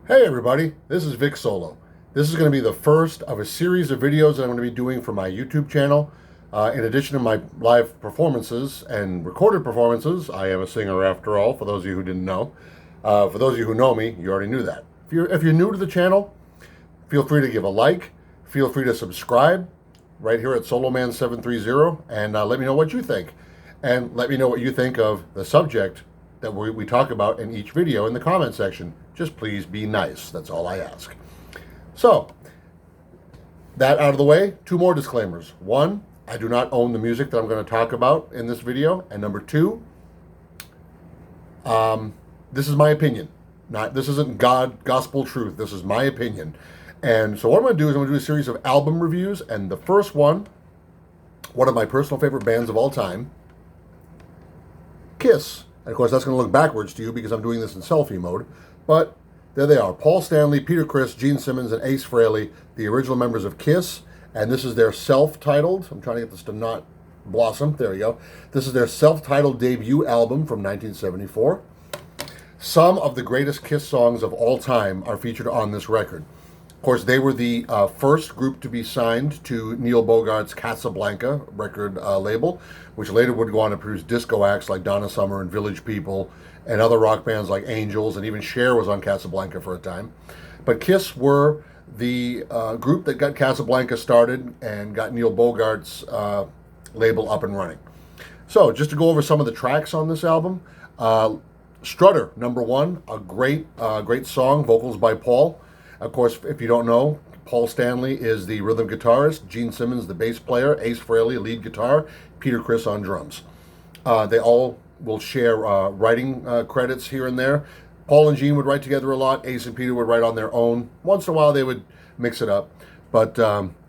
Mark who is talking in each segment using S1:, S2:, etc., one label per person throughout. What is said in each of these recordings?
S1: Hey everybody, this is Vic Solo. This is going to be the first of a series of videos that I'm going to be doing for my YouTube channel. In addition to my live performances and recorded performances, I am a singer after all, for those of you who didn't know. For those of you who know me, you already knew that. If you're new to the channel, feel free to give a like, feel free to subscribe right here at SoloMan730, and let me know what you think. And let me know what you think of the subject that we talk about in each video in the comment section. Just please be nice. That's all I ask. So, that out of the way, two more disclaimers. One, I do not own the music that I'm going to talk about in this video. And number two, this is my opinion. This isn't gospel truth. This is my opinion. And so what I'm going to do is I'm going to do a series of album reviews. And the first one of my personal favorite bands of all time, Kiss. And of course, that's going to look backwards to you because I'm doing this in selfie mode. But there they are. Paul Stanley, Peter Criss, Gene Simmons, and Ace Frehley, the original members of Kiss. And this is their self-titled, I'm trying to get this to not blossom. There we go. This is their self-titled debut album from 1974. Some of the greatest Kiss songs of all time are featured on this record. Of course, they were the first group to be signed to Neil Bogart's Casablanca record label, which later would go on to produce disco acts like Donna Summer and Village People and other rock bands like Angels, and even Cher was on Casablanca for a time. But Kiss were the group that got Casablanca started and got Neil Bogart's label up and running. So, just to go over some of the tracks on this album, Strutter, number one, a great song, vocals by Paul. Of course, if you don't know, Paul Stanley is the rhythm guitarist, Gene Simmons the bass player, Ace Frehley lead guitar, Peter Criss on drums. They all will share writing credits here and there. Paul and Gene would write together a lot. Ace and Peter would write on their own. Once in a while, they would mix it up. But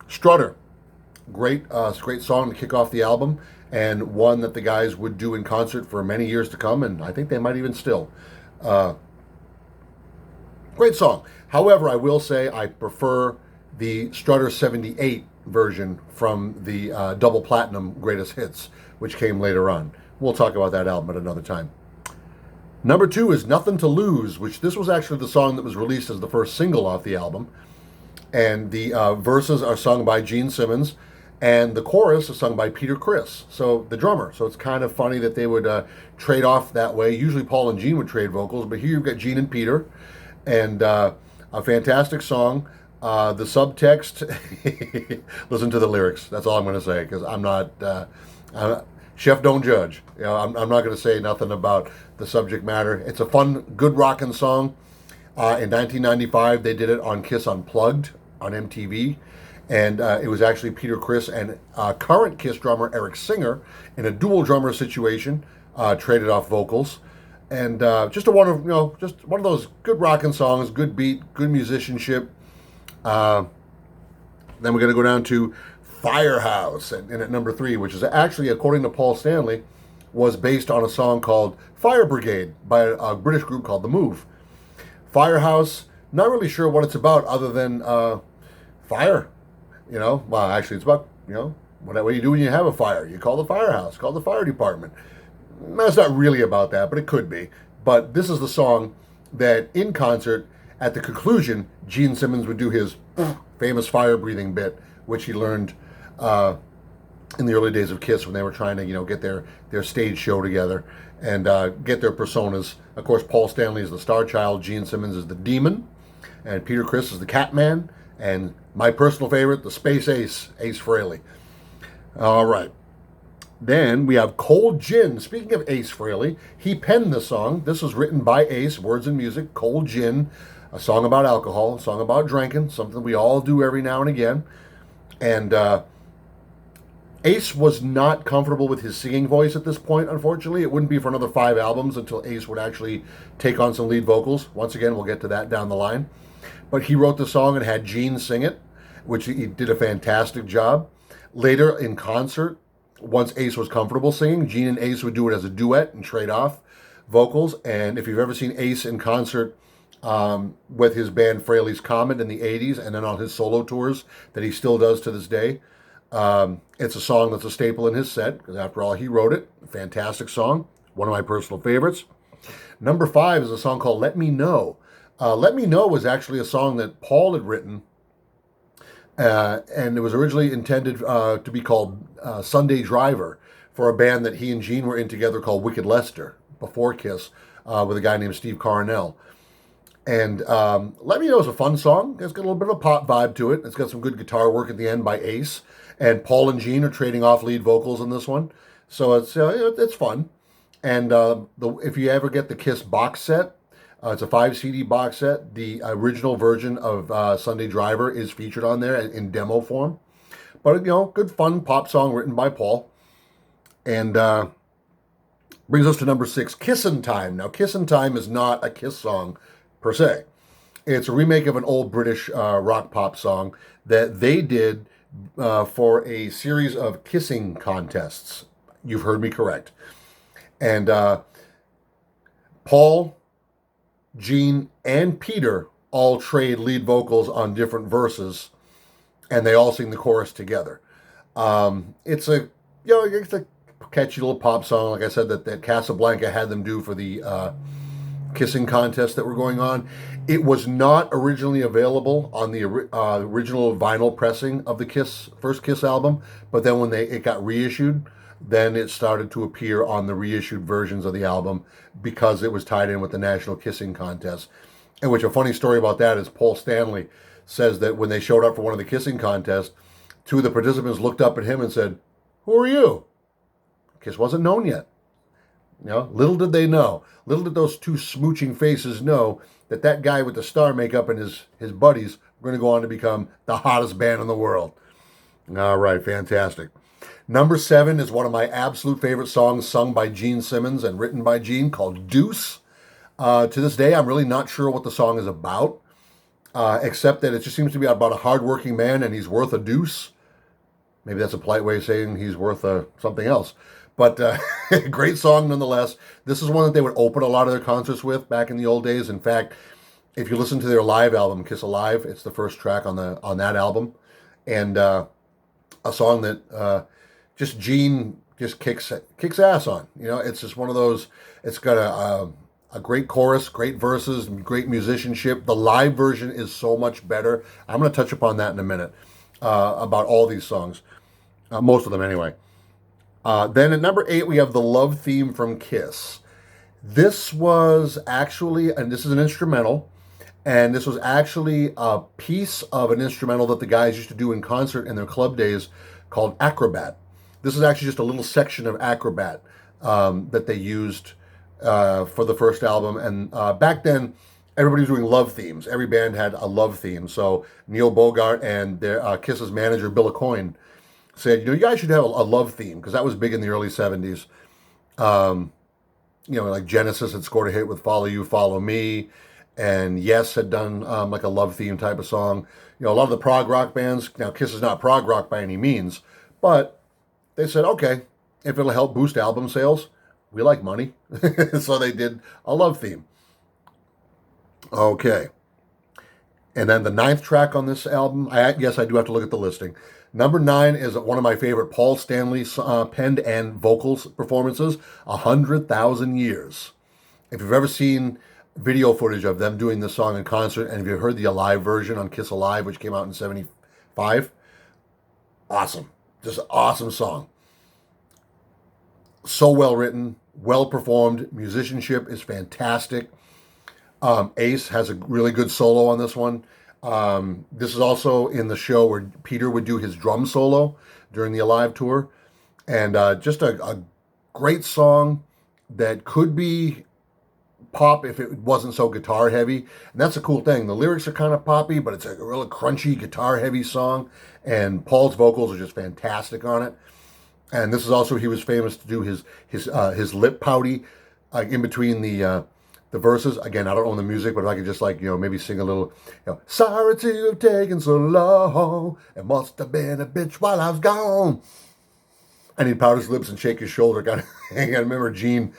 S1: Strutter, great song to kick off the album, and one that the guys would do in concert for many years to come, and I think they might even still. Great song. However, I will say I prefer the Strutter 78 version from the Double Platinum Greatest Hits, which came later on. We'll talk about that album at another time. Number two is Nothing to Lose, which this was actually the song that was released as the first single off the album. And the verses are sung by Gene Simmons, and the chorus is sung by Peter Criss, so the drummer. So it's kind of funny that they would trade off that way. Usually Paul and Gene would trade vocals, but here you've got Gene and Peter, and a fantastic song. The subtext, listen to the lyrics. That's all I'm going to say, because I'm not, chef don't judge. You know, I'm not going to say nothing about the subject matter. It's a fun, good rockin' song. In 1995, they did it on Kiss Unplugged on MTV. And it was actually Peter Criss and current Kiss drummer Eric Singer in a dual drummer situation, traded off vocals. And just one of those good rockin' songs, good beat, good musicianship. Then we're going to go down to Firehouse, and at number three, which is actually, according to Paul Stanley, was based on a song called Fire Brigade by a British group called The Move. Firehouse, not really sure what it's about other than fire. You know, well, actually, it's about, what do you do when you have a fire? You call the firehouse, call the fire department. That's not really about that, but it could be. But this is the song that, in concert, at the conclusion, Gene Simmons would do his famous fire-breathing bit, which he learned in the early days of Kiss when they were trying to, get their stage show together and get their personas. Of course, Paul Stanley is the star child, Gene Simmons is the demon, and Peter Criss is the Catman, and my personal favorite, the Space Ace, Ace Frehley. All right. Then we have Cold Gin. Speaking of Ace Frehley, he penned this song. This was written by Ace, words and music, Cold Gin, a song about alcohol, a song about drinking, something we all do every now and again. And Ace was not comfortable with his singing voice at this point, unfortunately. It wouldn't be for another 5 albums until Ace would actually take on some lead vocals. Once again, we'll get to that down the line. But he wrote the song and had Gene sing it, which he did a fantastic job. Later in concert, once Ace was comfortable singing, Gene and Ace would do it as a duet and trade off vocals. And if you've ever seen Ace in concert with his band Frehley's Comet in the 80s and then on his solo tours that he still does to this day, it's a song that's a staple in his set because after all, he wrote it. Fantastic song. One of my personal favorites. Number 5 is a song called Let Me Know. Let Me Know was actually a song that Paul had written, and it was originally intended to be called Sunday Driver for a band that he and Gene were in together called Wicked Lester before Kiss, with a guy named Steve Coronel. And Let Me Know is a fun song. It's got a little bit of a pop vibe to it. It's got some good guitar work at the end by Ace. And Paul and Gene are trading off lead vocals in this one. So it's fun. And if you ever get the Kiss box set, it's a 5 CD box set. The original version of Sunday Driver is featured on there in demo form. But, good fun pop song written by Paul. And brings us to number 6, Kissin' Time. Now, Kissin' Time is not a Kiss song per se. It's a remake of an old British rock pop song that they did for a series of kissing contests. You've heard me correct. And Paul, Gene, and Peter all trade lead vocals on different verses, and they all sing the chorus together. It's a catchy little pop song, like I said, that Casablanca had them do for the kissing contest that were going on. It was not originally available on the original vinyl pressing of the first Kiss album, but then when it got reissued, then it started to appear on the reissued versions of the album because it was tied in with the National Kissing Contest. And which a funny story about that is Paul Stanley says that when they showed up for one of the kissing contests, 2 of the participants looked up at him and said, "Who are you?" Kiss wasn't known yet. Little did they know. Little did those 2 smooching faces know that guy with the star makeup and his buddies were going to go on to become the hottest band in the world. All right, fantastic. Number 7 is one of my absolute favorite songs sung by Gene Simmons and written by Gene, called Deuce. To this day, I'm really not sure what the song is about, except that it just seems to be about a hardworking man and he's worth a deuce. Maybe that's a polite way of saying he's worth something else. But great song nonetheless. This is one that they would open a lot of their concerts with back in the old days. In fact, if you listen to their live album, Kiss Alive, it's the first track on that album. And a song that just Gene just kicks ass on. It's just one of those, it's got a great chorus, great verses, great musicianship. The live version is so much better. I'm going to touch upon that in a minute, about all these songs. Most of them anyway. Then at number 8, we have the Love Theme from Kiss. This was actually, and this is an instrumental, and this was actually a piece of an instrumental that the guys used to do in concert in their club days called Acrobat. This is actually just a little section of Acrobat that they used for the first album. And back then, everybody was doing love themes. Every band had a love theme. So Neil Bogart and their Kiss's manager, Bill Aucoin, said, you guys should have a love theme, because that was big in the early 70s. Like Genesis had scored a hit with Follow You, Follow Me, and Yes had done like a love theme type of song. A lot of the prog rock bands, now Kiss is not prog rock by any means, but they said, okay, if it'll help boost album sales, we like money. So they did a love theme. Okay. And then the 9th track on this album, yes, I do have to look at the listing. Number 9 is one of my favorite Paul Stanley penned and vocals performances, 100,000 Years. If you've ever seen video footage of them doing this song in concert, and if you've heard the Alive version on Kiss Alive, which came out in 75, awesome. Just an awesome song. So well written, well performed. Musicianship is fantastic. Ace has a really good solo on this one. This is also in the show where Peter would do his drum solo during the Alive tour. And just a great song that could be pop if it wasn't so guitar heavy. And that's a cool thing. The lyrics are kind of poppy, but it's a really crunchy guitar heavy song. And Paul's vocals are just fantastic on it. And this is also, he was famous to do his lip pouty in between the verses. Again, I don't own the music, but if I could just maybe sing a little, sorry to have taken so long. It must have been a bitch while I was gone. And he'd pout his lips and shake his shoulder. I remember Gene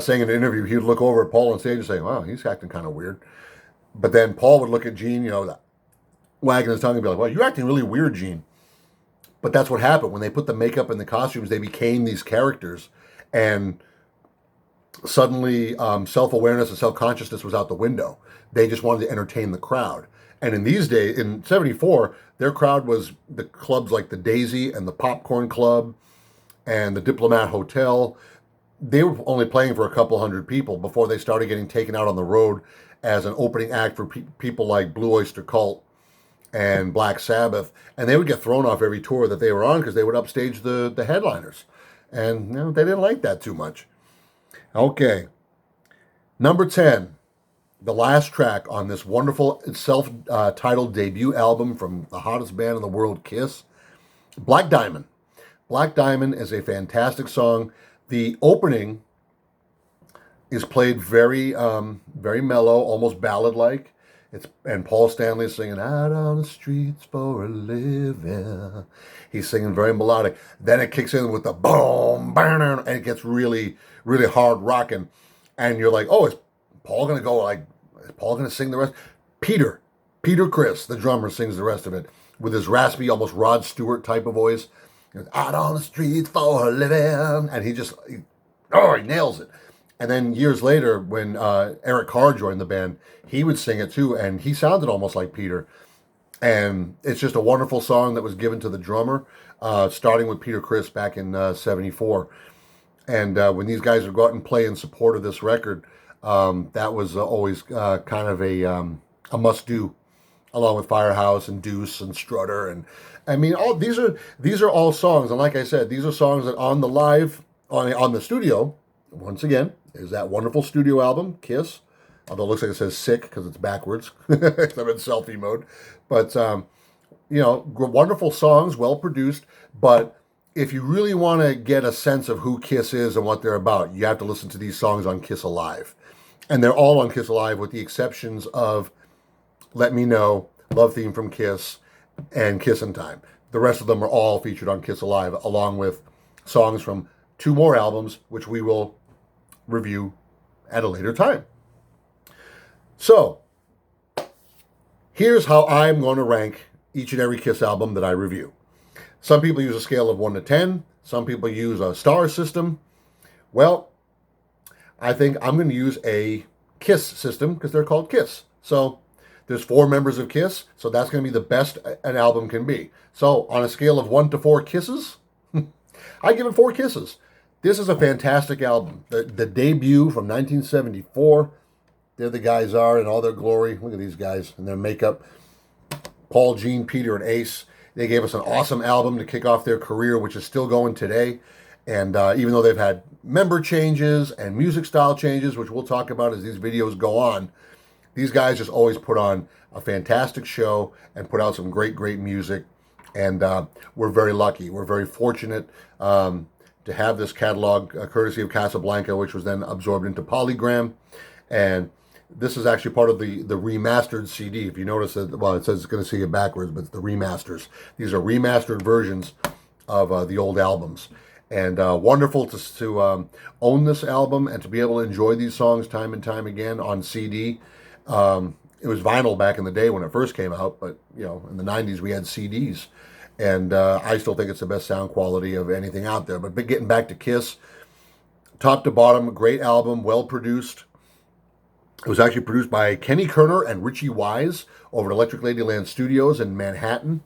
S1: saying in an interview, he would look over at Paul on stage and say, wow, he's acting kind of weird. But then Paul would look at Gene, wagging his tongue and be like, well, you're acting really weird, Gene. But that's what happened. When they put the makeup and the costumes, they became these characters. And suddenly self-awareness and self-consciousness was out the window. They just wanted to entertain the crowd. And in these days, in 74, their crowd was the clubs like the Daisy and the Popcorn Club and the Diplomat Hotel. They were only playing for a couple hundred people before they started getting taken out on the road as an opening act for people like Blue Oyster Cult and Black Sabbath. And they would get thrown off every tour that they were on because they would upstage the headliners. And they didn't like that too much. Okay. Number 10, the last track on this wonderful self-titled debut album from the hottest band in the world, Kiss, Black Diamond. Black Diamond is a fantastic song. The opening is played very, very mellow, almost ballad-like. And Paul Stanley is singing "Out on the Streets for a Living." He's singing very melodic. Then it kicks in with the boom, and it gets really, really hard rocking. And you're like, oh, is Paul gonna go like? Is Paul gonna sing the rest? Peter Criss, the drummer, sings the rest of it with his raspy, almost Rod Stewart type of voice. Out on the streets for a living, and he nails it. And then years later, when Eric Carr joined the band, he would sing it too, and he sounded almost like Peter. And it's just a wonderful song that was given to the drummer, starting with Peter Criss back in '74. And when these guys would go out and play in support of this record, that was always kind of a must-do, along with Firehouse and Deuce and Strutter. And I mean, all these are all songs. And like I said, these are songs that on the live, on the studio, once again, is that wonderful studio album, Kiss. Although it looks like it says sick because it's backwards. I'm in selfie mode. But, wonderful songs, well produced. But if you really want to get a sense of who Kiss is and what they're about, you have to listen to these songs on Kiss Alive. And they're all on Kiss Alive with the exceptions of Let Me Know, Love Theme from Kiss, and Kissin' Time. The rest of them are all featured on Kiss Alive, along with songs from 2 more albums, which we will review at a later time. So, here's how I'm going to rank each and every Kiss album that I review. Some people use a scale of 1 to 10. Some people use a star system. Well, I think I'm going to use a Kiss system because they're called Kiss. So, there's 4 members of Kiss, so that's going to be the best an album can be. So, on a scale of 1 to 4 kisses, I give it 4 kisses. This is a fantastic album. The debut from 1974. There the guys are in all their glory. Look at these guys in their makeup. Paul, Gene, Peter, and Ace. They gave us an awesome album to kick off their career, which is still going today. And even though they've had member changes and music style changes, which we'll talk about as these videos go on, these guys just always put on a fantastic show and put out some great, great music. And we're very lucky. We're very fortunate to have this catalog courtesy of Casablanca, which was then absorbed into Polygram. And this is actually part of the remastered CD. If you notice that, well, it says it's going to see it backwards, but it's the remasters. These are remastered versions of the old albums. And wonderful to own this album and to be able to enjoy these songs time and time again on CD. It was vinyl back in the day when it first came out, but in the 90s we had CDs. And I still think it's the best sound quality of anything out there. But getting back to Kiss, top to bottom, great album, well produced. It was actually produced by Kenny Kerner and Richie Wise over at Electric Ladyland Studios in Manhattan.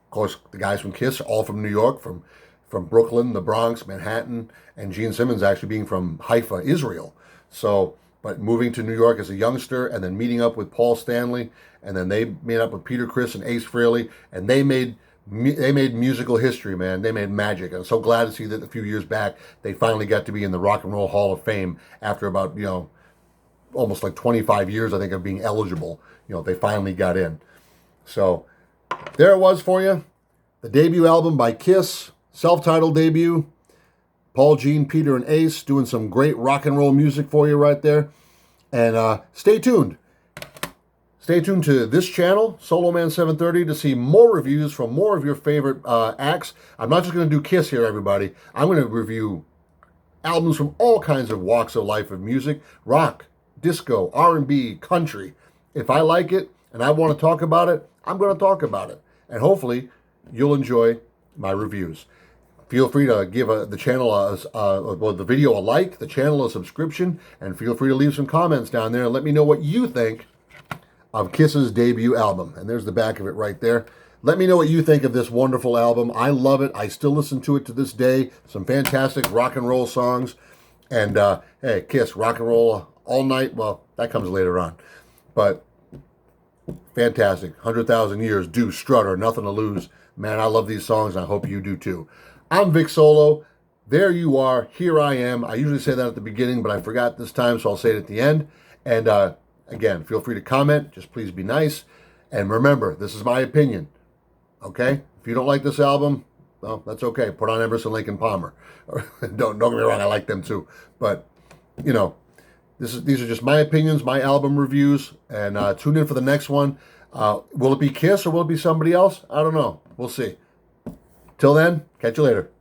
S1: Of course, the guys from Kiss are all from New York, from Brooklyn, the Bronx, Manhattan, and Gene Simmons actually being from Haifa, Israel. So, but moving to New York as a youngster and then meeting up with Paul Stanley, and then they made up with Peter Criss and Ace Frehley, and they made musical history, man. They made magic. And I'm so glad to see that a few years back they finally got to be in the Rock and Roll Hall of Fame after about almost like 25 years, I think, of being eligible. They finally got in. So there it was for you. The debut album by Kiss, self-titled debut. Paul, Gene, Peter, and Ace doing some great rock and roll music for you right there. And stay tuned. Stay tuned to this channel, Solo Man 730, to see more reviews from more of your favorite acts. I'm not just going to do Kiss here, everybody. I'm going to review albums from all kinds of walks of life of music. Rock, disco, R&B, country. If I like it and I want to talk about it, I'm going to talk about it. And hopefully you'll enjoy my reviews. Feel free to give the channel the video a like, the channel a subscription, and feel free to leave some comments down there and let me know what you think of Kiss's debut album. And there's the back of it right there. Let me know what you think of this wonderful album. I love it. I still listen to it to this day. Some fantastic rock and roll songs. And hey, Kiss, rock and roll all night. Well, that comes later on. But fantastic. 100,000 Years, Do, Strutter, Nothing to Lose. Man, I love these songs, and I hope you do too. I'm Vic Solo. There you are. Here I am. I usually say that at the beginning, but I forgot this time, so I'll say it at the end. And again, feel free to comment. Just please be nice. And remember, this is my opinion. Okay? If you don't like this album, well, that's okay. Put on Emerson, Lake and Palmer. Don't get me wrong, I like them too. But, you know, these are just my opinions, my album reviews. And tune in for the next one. Will it be Kiss or will it be somebody else? I don't know. We'll see. Till then, catch you later.